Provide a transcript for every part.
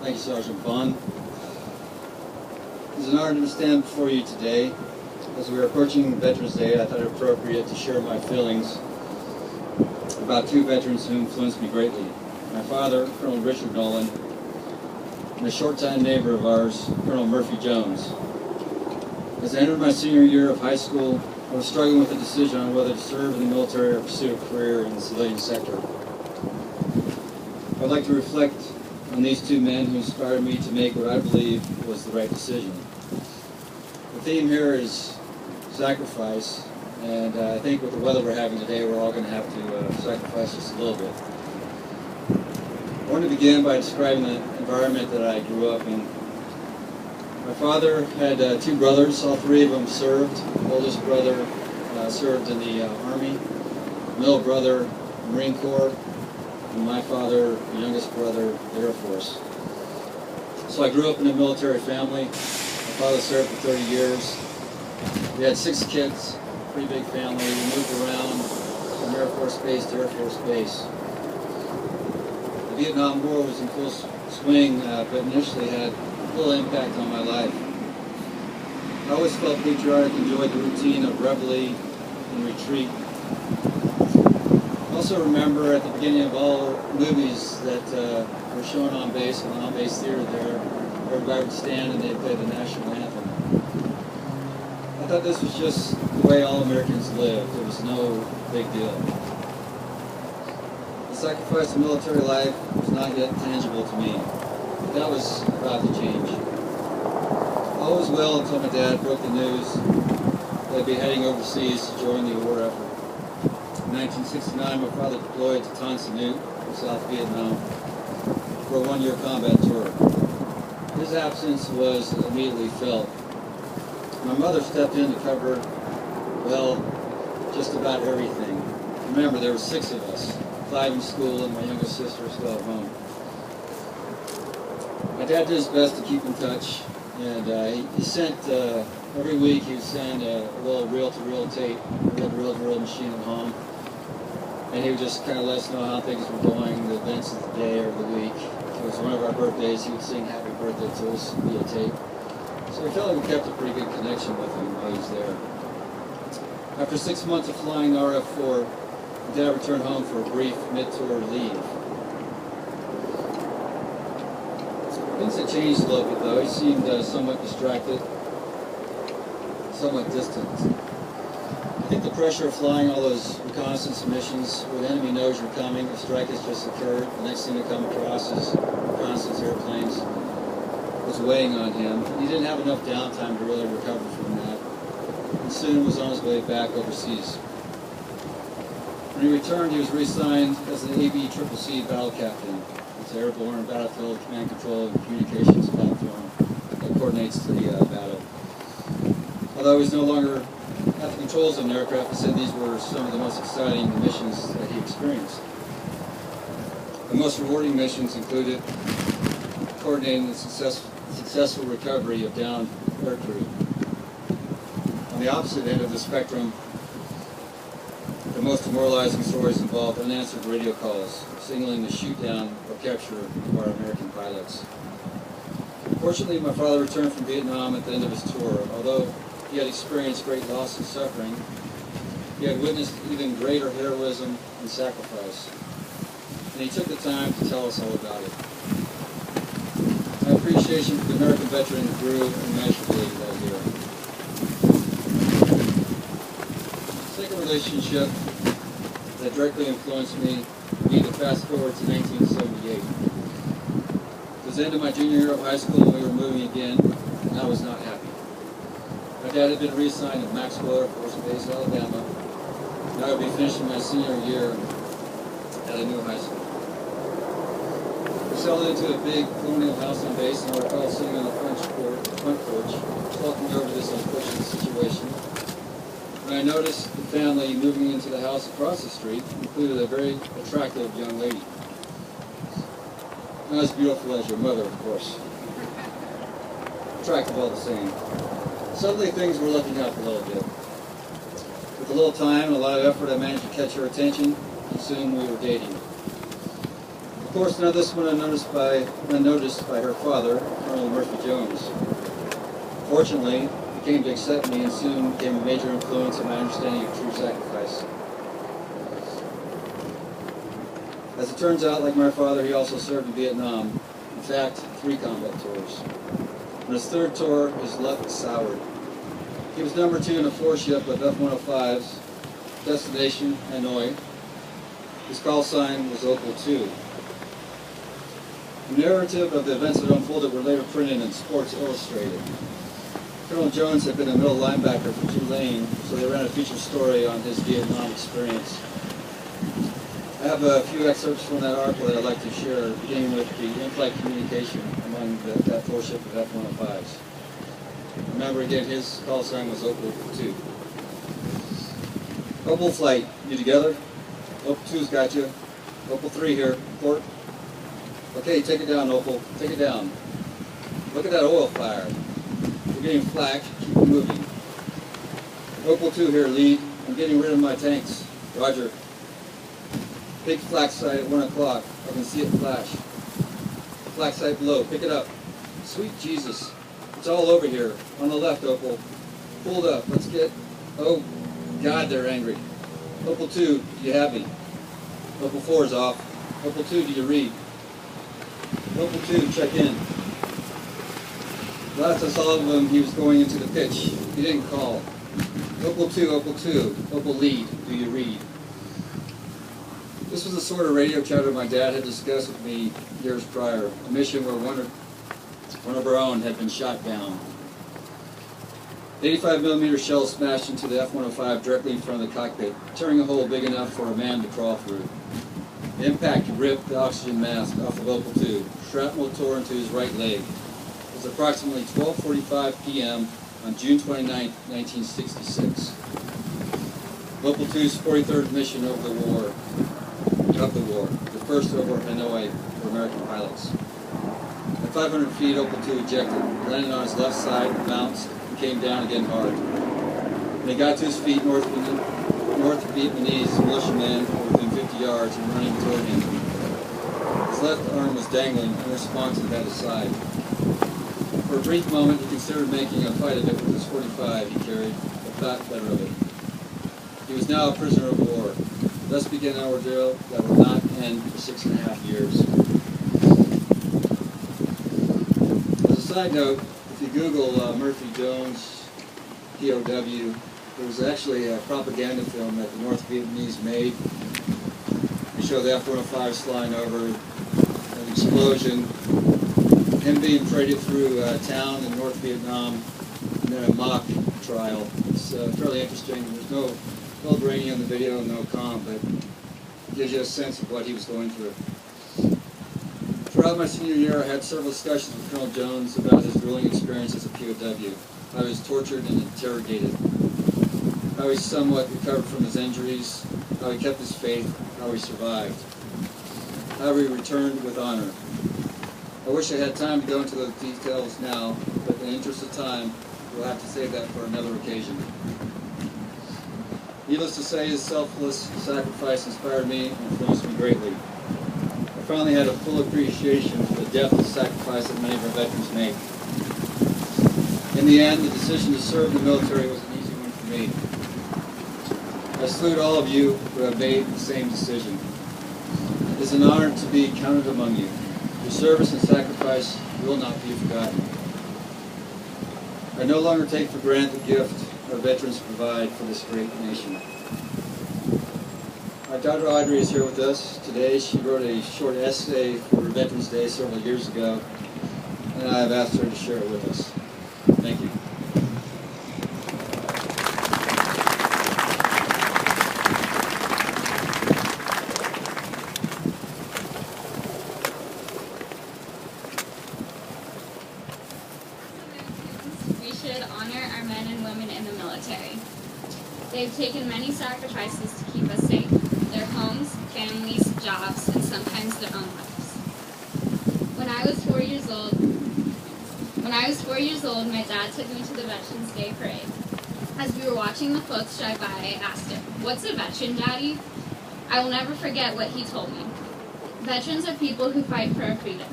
Thank you, Sergeant Bond. It's an honor to stand before you today. As we are approaching Veterans Day, I thought it appropriate to share my feelings about two veterans who influenced me greatly. My father, Colonel Richard Nolan, and a short-time neighbor of ours, Colonel Murphy Jones. As I entered my senior year of high school, I was struggling with a decision on whether to serve in the military or pursue a career in the civilian sector. I would like to reflect on these two men who inspired me to make what I believe was the right decision. The theme here is sacrifice, and I think with the weather we're having today, we're all going to have to sacrifice just a little bit. I want to begin by describing the environment that I grew up in. My father had two brothers. All three of them served. The oldest brother served in the Army. The middle brother, Marine Corps. And my father, the youngest brother, the Air Force. So I grew up in a military family. My father served for 30 years. We had 6 kids, pretty big family. We moved around from Air Force Base to Air Force Base. The Vietnam War was in full swing, but initially had little impact on my life. I always felt patriotic, enjoyed the routine of reveille and retreat. I also remember at the beginning of all movies that were shown on base, in the on-base theater there, everybody would stand and they'd play the national anthem. I thought this was just the way all Americans lived. It was no big deal. The sacrifice of military life was not yet tangible to me. But that was about to change. All was well until my dad broke the news that I'd be heading overseas to join the war effort. In 1969, my father deployed to Tan Son Nhut in South Vietnam for a 1-year combat tour. His absence was immediately felt. My mother stepped in to cover, well, just about everything. Remember, there were 6 of us, 5 in school and my youngest sister still at home. My dad did his best to keep in touch, and he sent, every week he would send a little reel-to-reel tape, a little reel-to-reel machine at home. And he would just kind of let us know how things were going, the events of the day or the week. If it was one of our birthdays, he would sing happy birthday to us via tape. So we felt like we kept a pretty good connection with him while he was there. After 6 months of flying RF-4, my dad returned home for a brief mid-tour leave. Things had changed a little bit though. He seemed somewhat distracted, somewhat distant. I think the pressure of flying all those reconnaissance missions where the enemy knows you're coming, a strike has just occurred, the next thing to come across is reconnaissance airplanes, was weighing on him. He didn't have enough downtime to really recover from that, and soon was on his way back overseas. When he returned, he was reassigned as an ABCCC battle captain. It's an airborne battlefield command control and communications platform that coordinates the battle. Although he was no longer at the controls of an aircraft, he said these were some of the most exciting missions that he experienced. The most rewarding missions included coordinating the successful recovery of downed aircrew. On the opposite end of the spectrum, the most demoralizing stories involved unanswered radio calls, signaling the shoot-down or capture of our American pilots. Fortunately, my father returned from Vietnam at the end of his tour. Although he had experienced great loss and suffering, he had witnessed even greater heroism and sacrifice. And he took the time to tell us all about it. My appreciation for the American veteran grew immeasurably that year. The second relationship that directly influenced me would be to fast forward to 1978. It was the end of my junior year of high school and we were moving again, and I was not happy. My dad had been reassigned at Maxwell Air Force Base, Alabama, and I would be finishing my senior year at a new high school. We settled into a big colonial house on base, and I recall sitting on the front porch, talking over this unfortunate situation. When I noticed the family moving into the house across the street included a very attractive young lady. Not as beautiful as your mother, of course. Attractive all the same. Suddenly things were looking up a little bit. With a little time and a lot of effort, I managed to catch her attention, and soon we were dating. Of course, none of this went unnoticed by her father, Colonel Murphy Jones. Fortunately, he came to accept me and soon became a major influence in my understanding of true sacrifice. As it turns out, like my father, he also served in Vietnam. In fact, 3 combat tours. On his 3rd tour, his luck soured. He was number 2 in a 4-ship of F-105s, destination Hanoi. His call sign was Opal 2. The narrative of the events that unfolded were later printed in Sports Illustrated. Colonel Jones had been a middle linebacker for Tulane, so they ran a feature story on his Vietnam experience. I have a few excerpts from that article that I'd like to share, beginning with the in-flight communication among that 4-ship of F-105s. Remember again, his call sign was Opal 2. Opal flight, you together? Opal 2's got you. Opal 3 here, report. Okay, take it down, Opal. Take it down. Look at that oil fire. We're getting flak. Keep it moving. Opal 2 here, lead. I'm getting rid of my tanks. Roger. Big flak sight at 1 o'clock. I can see it flash. Flak sight below. Pick it up. Sweet Jesus. It's all over here. On the left, Opal. Pulled up. Let's get... Oh, God, they're angry. Opal 2, do you have me? Opal 4 is off. Opal 2, do you read? Opal 2, check in. Last I saw of him, he was going into the pitch. He didn't call. Opal 2, Opal lead, do you read? This was the sort of radio chatter my dad had discussed with me years prior, a mission where one of our own had been shot down. The 85mm shell smashed into the F-105 directly in front of the cockpit, tearing a hole big enough for a man to crawl through. The impact ripped the oxygen mask off of Opal 2. Shrapnel tore into his right leg. It was approximately 12:45 p.m. on June 29, 1966. Opal 2's 43rd mission of the war, the first over Hanoi for American pilots. At 500 feet, Opal 2 ejected, landed on his left side, bounced, and came down again hard. When he got to his feet, North Vietnamese militiamen were within 50 yards and running toward him. His left arm was dangling, unresponsive at his side. For a brief moment, he considered making a fight of it with his .45 he carried, but thought better of it. He was now a prisoner of war. Thus began an ordeal that would not end for 6.5 years. As a side note, if you Google Murphy Jones, POW, there was actually a propaganda film that the North Vietnamese made. They show the F-105s flying over, an explosion, him being paraded through town in North Vietnam, and then a mock trial. It's fairly interesting. There's no brainy on the video, no comm, but it gives you a sense of what he was going through. Throughout my senior year, I had several discussions with Colonel Jones about his grueling experience as a POW, how he was tortured and interrogated, how he somewhat recovered from his injuries, how he kept his faith, how he survived, how he returned with honor. I wish I had time to go into those details now, but in the interest of time, we'll have to save that for another occasion. Needless to say, his selfless sacrifice inspired me and influenced me greatly. I finally had a full appreciation for the depth of sacrifice that many of our veterans make. In the end, the decision to serve in the military was an easy one for me. I salute all of you who have made the same decision. It is an honor to be counted among you. Your service and sacrifice will not be forgotten. I no longer take for granted the gift our veterans provide for this great nation. Our daughter Audrey is here with us today. She wrote a short essay for Veterans Day several years ago, and I have asked her to share it with us. Thank you. We should honor our men and women in the military. They've taken many sacrifices to keep us safe. Their homes, families, jobs, and sometimes their own lives. When I was 4 years old, my dad took me to the Veterans Day parade. As we were watching the floats drive by, I asked him, "What's a veteran, Daddy?" I will never forget what he told me. Veterans are people who fight for our freedom.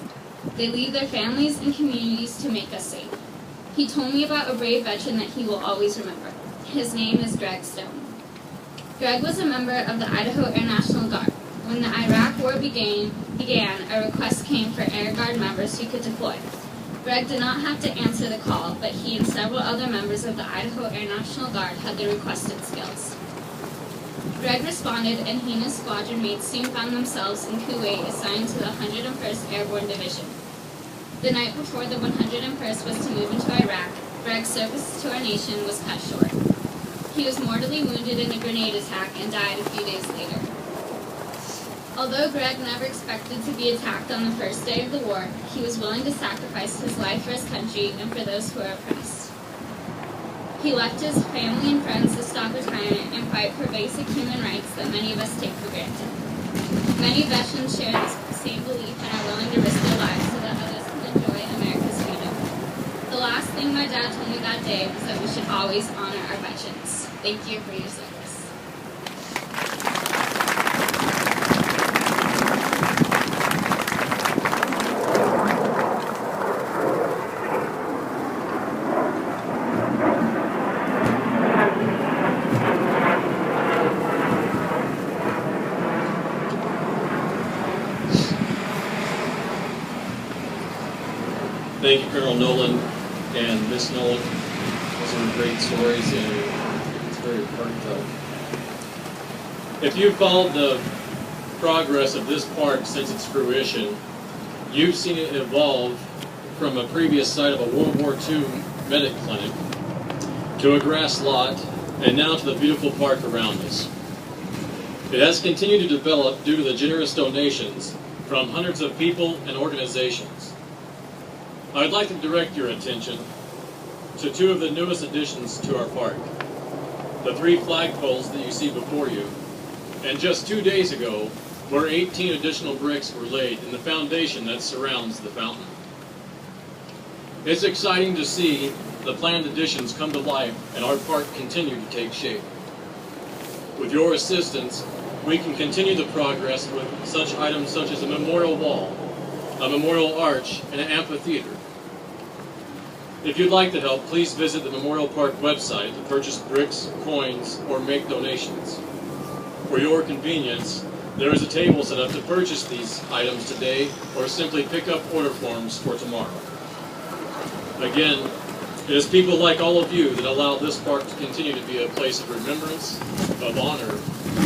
They leave their families and communities to make us safe. He told me about a brave veteran that he will always remember. His name is Greg Stone. Greg was a member of the Idaho Air National Guard. When the Iraq War began, a request came for Air Guard members who could deploy. Greg did not have to answer the call, but he and several other members of the Idaho Air National Guard had the requested skills. Greg responded, and he and his squadron mates soon found themselves in Kuwait, assigned to the 101st Airborne Division. The night before the 101st was to move into Iraq, Greg's service to our nation was cut short. He was mortally wounded in a grenade attack and died a few days later. Although Greg never expected to be attacked on the first day of the war, he was willing to sacrifice his life for his country and for those who are oppressed. He left his family and friends to stop retirement and fight for basic human rights that many of us take for granted. Many veterans share this same belief and are willing to risk their lives so that others can enjoy America's freedom. The last thing my dad told me that day was that we should always honor our veterans. Thank you for your service. Thank you, Colonel Nolan and Miss Nolan. Those are great stories, and it's very heartfelt. If you've followed the progress of this park since its fruition, you've seen it evolve from a previous site of a World War II medic clinic to a grass lot, and now to the beautiful park around us. It has continued to develop due to the generous donations from hundreds of people and organizations. I'd like to direct your attention to two of the newest additions to our park. The 3 flagpoles that you see before you, and just 2 days ago, where 18 additional bricks were laid in the foundation that surrounds the fountain. It's exciting to see the planned additions come to life and our park continue to take shape. With your assistance, we can continue the progress with such items such as a memorial wall, a memorial arch, and an amphitheater. If you'd like to help, please visit the Memorial Park website to purchase bricks, coins, or make donations. For your convenience, there is a table set up to purchase these items today, or simply pick up order forms for tomorrow. Again, it is people like all of you that allow this park to continue to be a place of remembrance, of honor,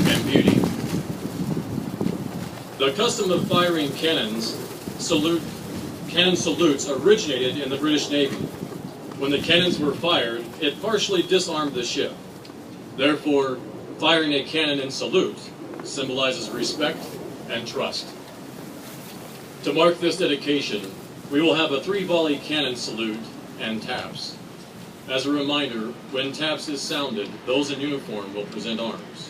and beauty. The custom of firing cannon salutes originated in the British Navy. When the cannons were fired, it partially disarmed the ship. Therefore, firing a cannon in salute symbolizes respect and trust. To mark this dedication, we will have a 3-volley cannon salute and taps. As a reminder, when taps is sounded, those in uniform will present arms.